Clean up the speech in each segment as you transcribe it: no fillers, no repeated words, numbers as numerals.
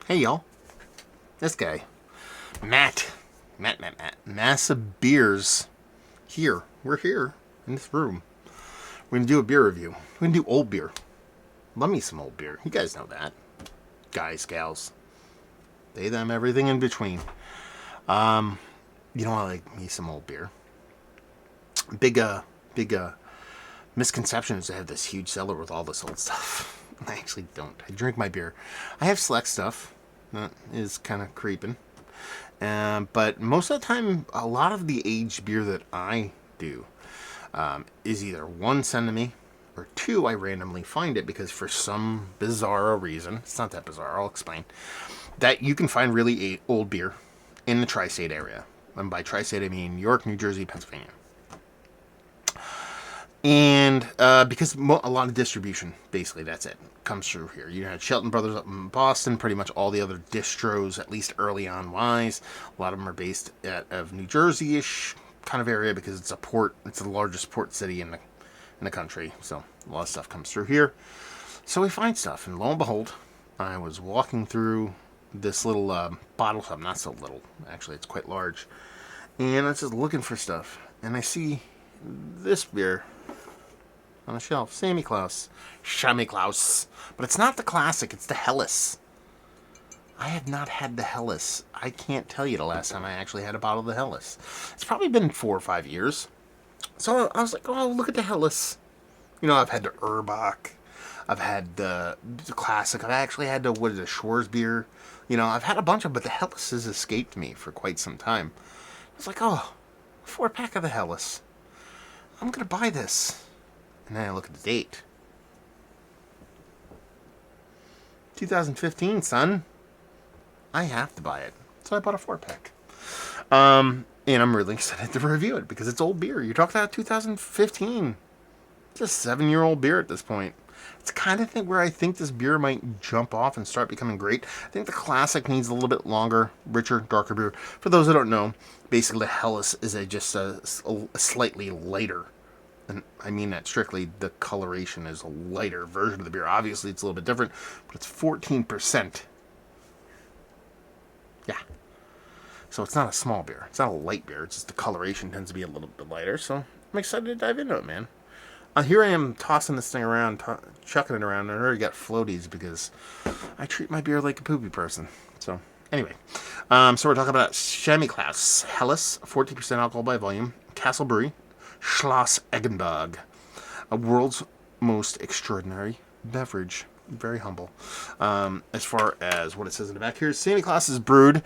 Hey y'all, this guy, Matt. Massive beers. Here, we're here in this room. We're gonna do a beer review. We're gonna do old beer. Love me some old beer. You guys know that. Guys, gals. They, them, everything in between. You know, I like me some old beer. Big misconception is to have this huge cellar with all this old stuff. I actually don't. I drink my beer. I have select stuff that is kind of creeping. But most of the time, a lot of the aged beer that I do is either one, sent to me, or two, I randomly find it because for some bizarre reason, it's not that bizarre, I'll explain, that you can find really old beer in the tri-state area. And by tri-state, I mean New York, New Jersey, Pennsylvania. And because a lot of distribution, basically, that's it, comes through here. You had Shelton Brothers up in Boston, pretty much all the other distros, at least early on wise. A lot of them are based out of New Jersey-ish kind of area because it's a port. It's the largest port city in the country. So a lot of stuff comes through here. So we find stuff, and lo and behold, I was walking through this little bottle shop. Not so little, actually, it's quite large. And I was just looking for stuff, and I see this beer on the shelf. Samichlaus. But it's not the classic, it's the Helles. I have not had the Helles. I can't tell you the last time I actually had a bottle of the Helles. It's probably been 4 or 5 years. So I was like, oh, look at the Helles. You know, I've had the Erbach. I've had the classic. I've actually had the Schwarz beer. You know, I've had a bunch of them, but the Helles has escaped me for quite some time. I was like, oh, 4-pack of the Helles. I'm going to buy this. And then I look at the date. 2015, son. I have to buy it. So I bought a 4-pack. And I'm really excited to review it because it's old beer. You're talking about 2015. It's a 7-year-old beer at this point. It's the kind of thing where I think this beer might jump off and start becoming great. I think the classic needs a little bit longer, richer, darker beer. For those who don't know, basically the Helles is just a slightly lighter. And I mean that strictly, the coloration is a lighter version of the beer. Obviously, it's a little bit different, but it's 14%. Yeah. So it's not a small beer. It's not a light beer. It's just the coloration tends to be a little bit lighter. So I'm excited to dive into it, man. Here I am tossing this thing around, chucking it around, and I already got floaties because I treat my beer like a poopy person. So anyway, so we're talking about Samichlaus Helles, 14% alcohol by volume, Castle Brewery, Schloss, Eggenberg, a world's most extraordinary beverage. Very humble. As far as what it says in the back here, Samichlaus is brewed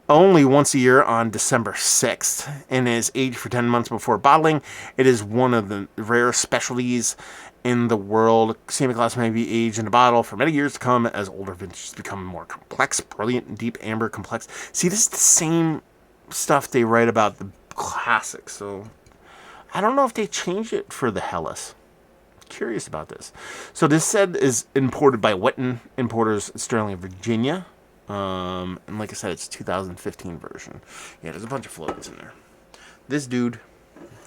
only once a year on December 6th and is aged for 10 months before bottling. It is one of the rare specialties in the world. Samichlaus may be aged in a bottle for many years to come as older vintages become more complex, brilliant, deep amber, complex. See, this is the same stuff they write about the classics, so I don't know if they changed it for the Helles. Curious about this. So this said is imported by Witten Importers, Sterling, Virginia. And like I said, it's 2015 version. Yeah, there's a bunch of floaties in there. This dude,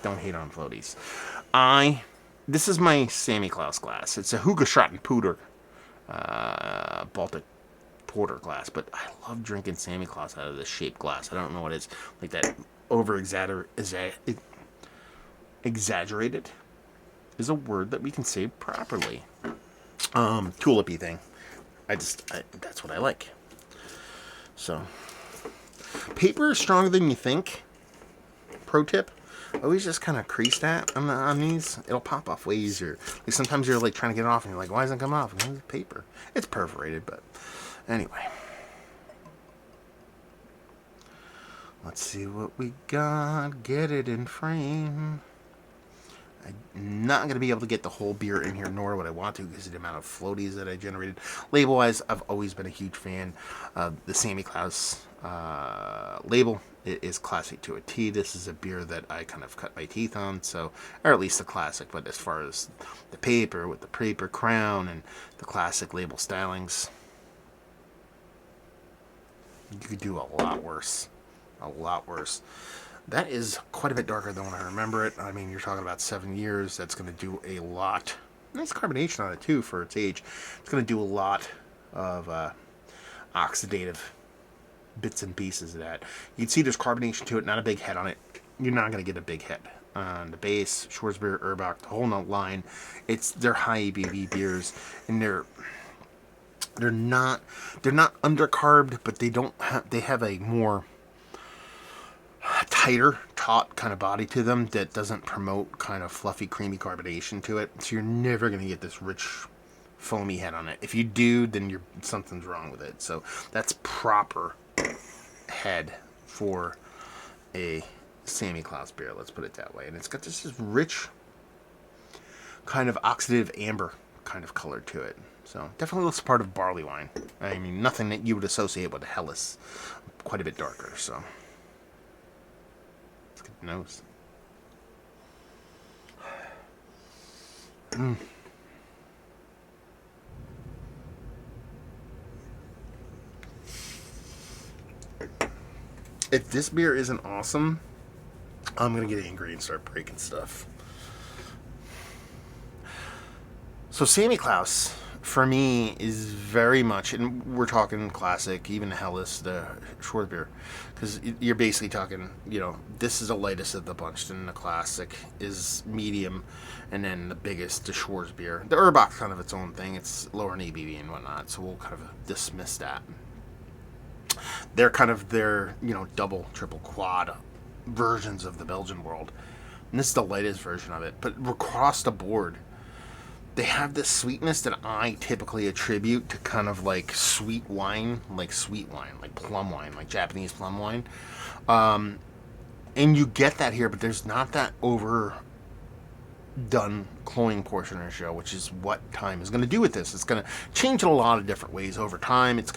don't hate on floaties. This is my Samichlaus glass. It's a Hugeschotten Puder Baltic Porter glass, but I love drinking Samichlaus out of this shaped glass. I don't know what it is, like that exaggerated is a word that we can say properly. Tulipy thing. That's what I like. So, paper is stronger than you think. Pro tip: always just kind of crease that on these. It'll pop off way easier. Like sometimes you're like trying to get it off, and you're like, "Why doesn't it come off?" It's paper. It's perforated, but anyway. Let's see what we got. Get it in frame. I'm not going to be able to get the whole beer in here, nor would I want to because of the amount of floaties that I generated. Label-wise, I've always been a huge fan of the Samichlaus label. It is classic to a T. This is a beer that I kind of cut my teeth on, so, or at least the classic. But as far as the paper with the paper crown and the classic label stylings, you could do a lot worse. A lot worse. That is quite a bit darker than when I remember it. I mean, you're talking about 7 years. That's going to do a lot. Nice carbonation on it, too, for its age. It's going to do a lot of oxidative bits and pieces of that. You can see there's carbonation to it, not a big head on it. You're not going to get a big head on the base. Schwarzbier, Erbach, the whole note line. They're high ABV beers, and they're not undercarbed, but they have a more tighter, taut kind of body to them that doesn't promote kind of fluffy, creamy carbonation to it. So you're never going to get this rich, foamy head on it. If you do, then something's wrong with it. So that's proper head for a Samichlaus beer, let's put it that way. And it's got this rich kind of oxidative amber kind of color to it. So definitely looks part of barley wine. I mean, nothing that you would associate with a Helles. Quite a bit darker, so. Let's get the nose. If this beer isn't awesome, I'm going to get angry and start breaking stuff. So Samichlaus, for me, is very much, and we're talking classic, even Helles, the Schwarzbier, because you're basically talking, this is the lightest of the bunch, then the classic is medium, and then the biggest, the Schwarzbier. The Erbach's kind of its own thing. It's lower in ABV and whatnot, so we'll kind of dismiss that. They're kind of their, double, triple, quad versions of the Belgian world. And this is the lightest version of it. But across the board, they have this sweetness that I typically attribute to kind of like sweet wine, like plum wine, like Japanese plum wine. And you get that here, but there's not that overdone cloying portion of the show, which is what time is going to do with this. It's going to change in a lot of different ways over time. It's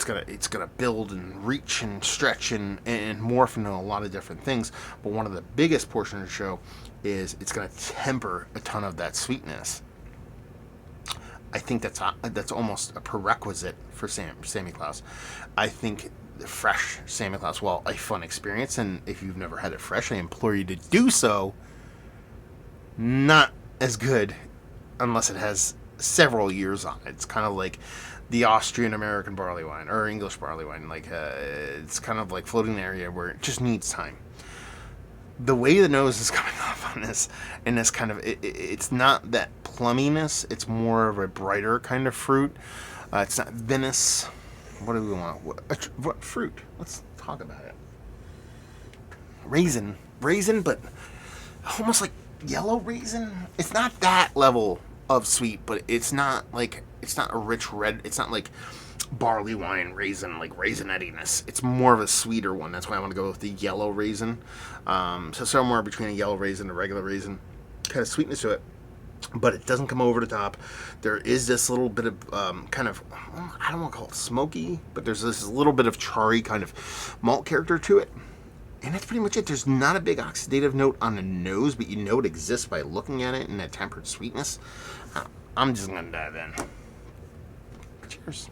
going to build and reach and stretch and morph into a lot of different things. But one of the biggest portion of the show is it's going to temper a ton of that sweetness. I think that's almost a prerequisite for Samichlaus. I think the fresh Samichlaus, while a fun experience, and if you've never had it fresh, I implore you to do so. Not as good unless it has several years on it. It's kind of like the Austrian American barley wine or English barley wine. It's kind of like floating in the area where it just needs time. The way the nose is coming off on this, and this kind of, it's not that plumminess. It's more of a brighter kind of fruit. It's not vinous. What do we want? What fruit? Let's talk about it. Raisin, but almost like yellow raisin. It's not that level of sweet, but it's not a rich red. It's not like barley wine raisin, like raisinettiness. It's more of a sweeter one. That's why I want to go with the yellow raisin. So somewhere between a yellow raisin and a regular raisin, kind of sweetness to it, but it doesn't come over the top. There is this little bit of kind of, I don't want to call it smoky, but there's this little bit of charry kind of malt character to it. And that's pretty much it. There's not a big oxidative note on the nose, but you know it exists by looking at it and that tempered sweetness. I'm just going to dive in. Cheers.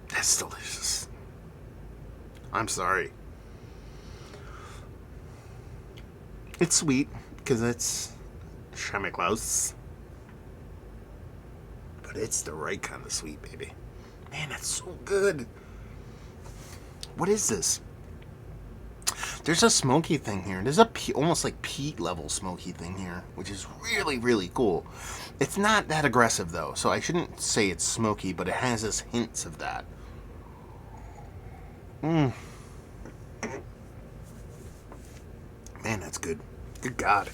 That's delicious. I'm sorry. It's sweet because it's Samichlaus, but it's the right kind of sweet, baby. Man, that's so good. What is this? There's a smoky thing here. There's a almost like peat level smoky thing here, which is really, really cool. It's not that aggressive though, so I shouldn't say it's smoky, but it has this hints of that. Man, that's good. Good God.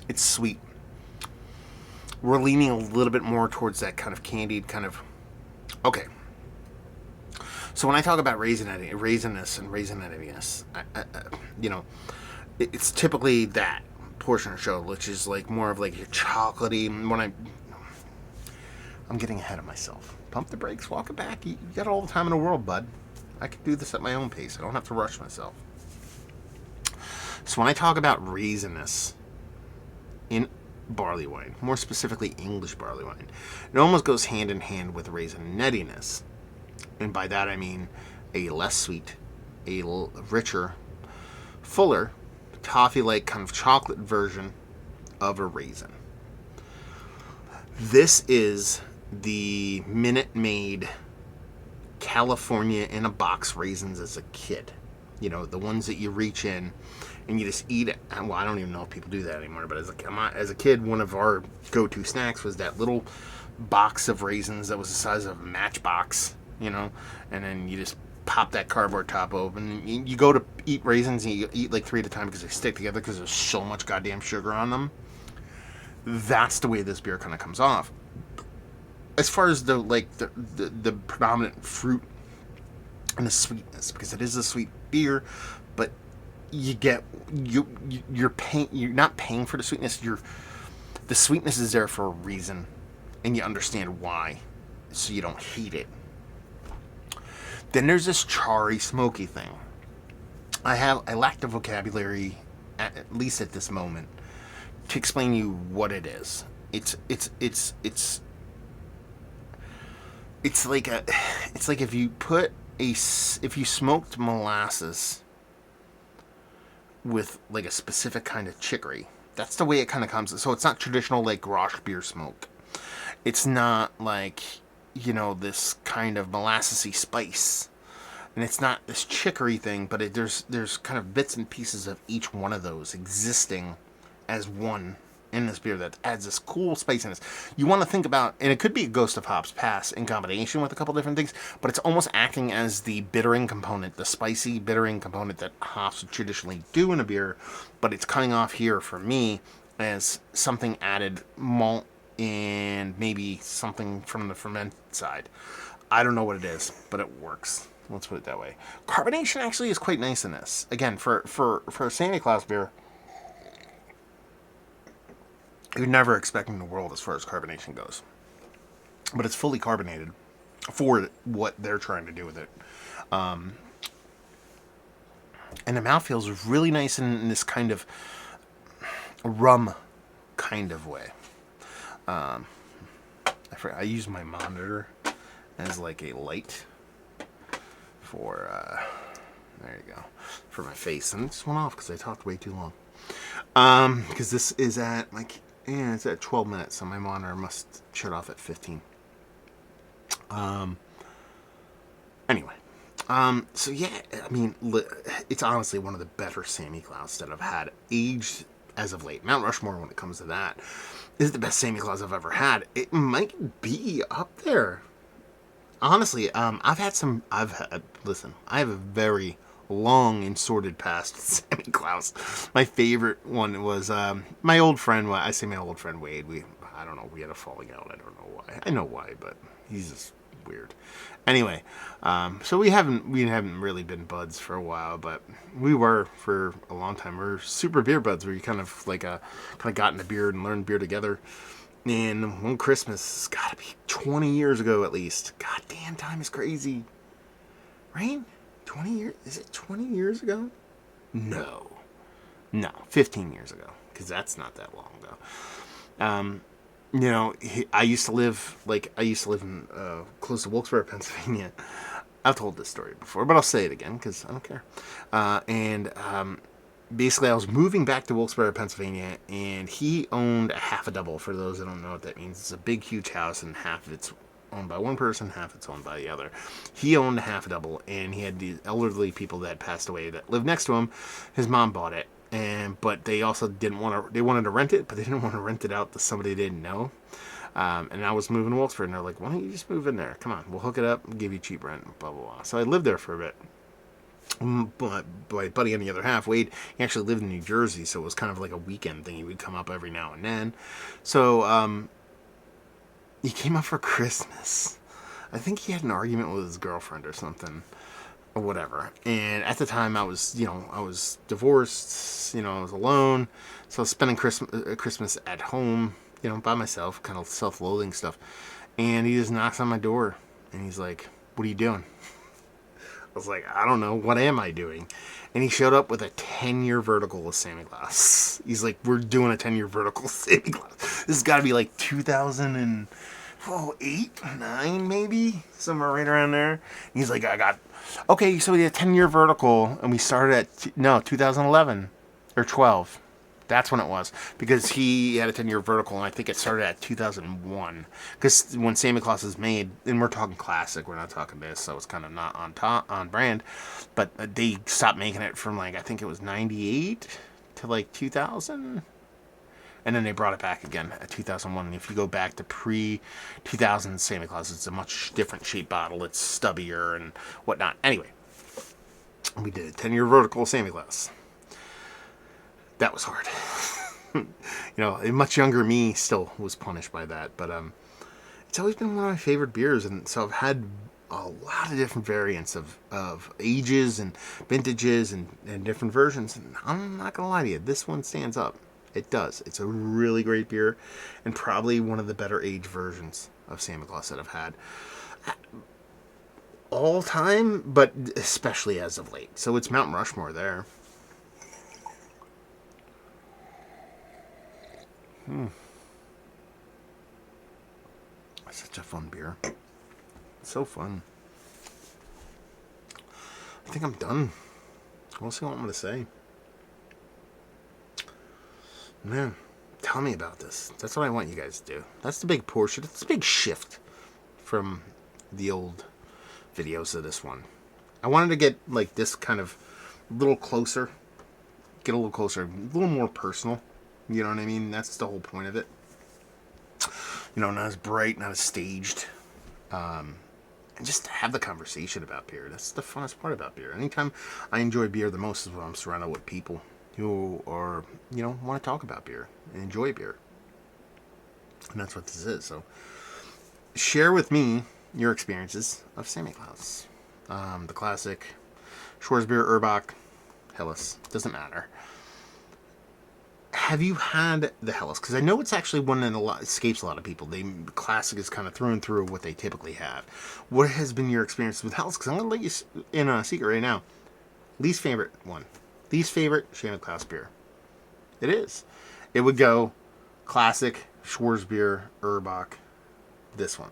It's sweet. We're leaning a little bit more towards that kind of candied kind of... Okay. So when I talk about raisiness and raisinettiness, it's typically that portion of the show, which is like more of like your chocolatey. I'm getting ahead of myself. Pump the brakes, walk it back. You got all the time in the world, bud. I can do this at my own pace. I don't have to rush myself. So when I talk about raisiness in barley wine, more specifically English barley wine. It almost goes hand in hand with raisin nuttiness. And by that I mean a less sweet, richer, fuller, toffee-like kind of chocolate version of a raisin. This is the Minute Maid California in a box raisins as a kid. You know, the ones that you reach in and you just eat it. Well, I don't even know if people do that anymore, but as a kid, one of our go-to snacks was that little box of raisins that was the size of a matchbox, you know, and then you just pop that cardboard top open. You go to eat raisins and you eat like 3 at a time because they stick together because there's so much goddamn sugar on them. That's the way this beer kind of comes off. As far as the predominant fruit and the sweetness, because it is a sweet beer, but you're not paying for the sweetness. The sweetness is there for a reason, and you understand why, so you don't hate it. Then there's this charry, smoky thing. I lack the vocabulary, at least at this moment, to explain you what it is. It's like if you smoked molasses with like a specific kind of chicory. That's the way it kind of comes. So it's not traditional like Grausch beer smoke. It's not like, you know, this kind of molassesy spice. And it's not this chicory thing, but there's kind of bits and pieces of each one of those existing as one in this beer that adds this cool spiciness. You want to think about, and it could be a Ghost of Hops Pass in combination with a couple different things, but it's almost acting as the bittering component, the spicy bittering component that hops would traditionally do in a beer, but it's coming off here for me as something added malt and maybe something from the ferment side. I don't know what it is, but it works. Let's put it that way. Carbonation actually is quite nice in this. Again, for a Samichlaus beer, you're never expecting the world as far as carbonation goes. But it's fully carbonated for what they're trying to do with it. And the mouthfeel is really nice in this kind of rum kind of way. I use my monitor as like a light for, there you go, for my face. And it just went off because I talked way too long. Because this is at it's at 12 minutes, so my monitor must shut off at 15. Anyway. So yeah, I mean, it's honestly one of the better Samichlaus that I've had aged as of late. Mount Rushmore, when it comes to that, is the best Samichlaus I've ever had. It might be up there. Honestly, I have a very long and sordid past with Samichlaus. My favorite one was my old friend. I say my old friend Wade. I don't know. We had a falling out. I don't know why. I know why, but he's just weird. Anyway, so we haven't really been buds for a while, but we were for a long time. We're super beer buds. Where you kind of got in the beer and learned beer together. And one Christmas, it's got to be 20 years ago at least. God damn, time is crazy. Right? 20 years? Is it 20 years ago? No, 15 years ago, because that's not that long ago. You know, I used to live in close to Wilkes-Barre, Pennsylvania. I've told this story before, but I'll say it again because I don't care. Basically, I was moving back to Wilkes-Barre, Pennsylvania, and he owned a half a double. For those that don't know what that means, it's a big, huge house, and half of it's owned by one person, half it's owned by the other. He owned a half a double, and he had these elderly people that passed away that lived next to him. His mom bought it, but they also didn't want to. They wanted to rent it, but they didn't want to rent it out to somebody they didn't know. And I was moving to Wilkes-Barre, and they're like, "Why don't you just move in there? Come on, we'll hook it up, and give you cheap rent, blah blah blah." So I lived there for a bit. But my buddy on the other half, Wade, he actually lived in New Jersey, so it was kind of like a weekend thing. He would come up every now and then. So he came up for Christmas. I think he had an argument with his girlfriend or something, or whatever. And at the time, I was divorced. I was alone, so I was spending Christmas at home, by myself, kind of self-loathing stuff. And he just knocks on my door, and he's like, "What are you doing?" I was like, "I don't know. What am I doing?" And he showed up with a 10-year vertical with Samichlaus. He's like, we're doing a 10-year vertical with Samichlaus. This has got to be like 2008, 9 maybe? Somewhere right around there. And he's like, okay, so we had a 10-year vertical, and we started at, 2011 or 12. That's when it was, because he had a 10-year vertical, and I think it started at 2001. Because when Samichlaus is made, and we're talking classic, we're not talking this, so it's kind of not on brand. But they stopped making it from like, I think it was 98 to like 2000, and then they brought it back again at 2001. And if you go back to pre-2000 Samichlaus, it's a much different shaped bottle. It's stubbier and whatnot. Anyway, we did a 10-year vertical Samichlaus. That was hard. A much younger me still was punished by that. But it's always been one of my favorite beers. And so I've had a lot of different variants of ages and vintages and different versions. And I'm not going to lie to you, this one stands up. It does. It's a really great beer and probably one of the better aged versions of Samichlaus that I've had. All time, but especially as of late. So it's Mount Rushmore there. Such a fun beer. So fun. I think I'm done. We'll see what I'm going to say. Man, tell me about this. That's what I want you guys to do. That's the big portion. It's a big shift from the old videos to this one. I wanted to get like this kind of a little closer. Get a little closer. A little more personal. You know what I mean? That's the whole point of it. Not as bright, not as staged. And just to have the conversation about beer. That's the funnest part about beer. Anytime I enjoy beer the most is when I'm surrounded with people who are, want to talk about beer and enjoy beer. And that's what this is. So share with me your experiences of Samichlaus. The classic Schwarzbier, Erbach, Helles. Doesn't matter. Have you had the Helles? Because I know it's actually one that escapes a lot of people. The classic is kind of through and through what they typically have. What has been your experience with Helles? Because I'm going to let you in on a secret right now. Least favorite one. Least favorite Samichlaus beer. It is. It would go classic, Schwarzbier, Erbach, this one.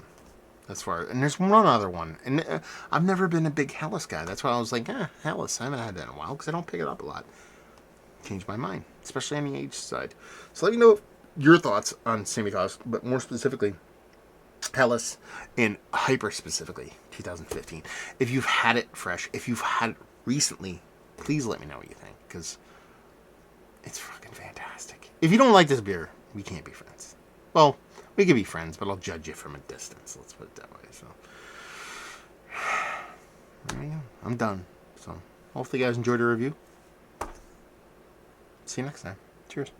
As far, and there's one other one. And I've never been a big Helles guy. That's why I was like, Helles. I haven't had that in a while because I don't pick it up a lot. Changed my mind, especially on the age side. So let me know your thoughts on Samichlaus, but more specifically, Helles, and hyper specifically, 2015. If you've had it fresh, if you've had it recently, please let me know what you think, because it's fucking fantastic. If you don't like this beer, we can't be friends. Well, we can be friends, but I'll judge you from a distance. Let's put it that way. So, there you go. I'm done. So, hopefully you guys enjoyed the review. See you next time. Cheers.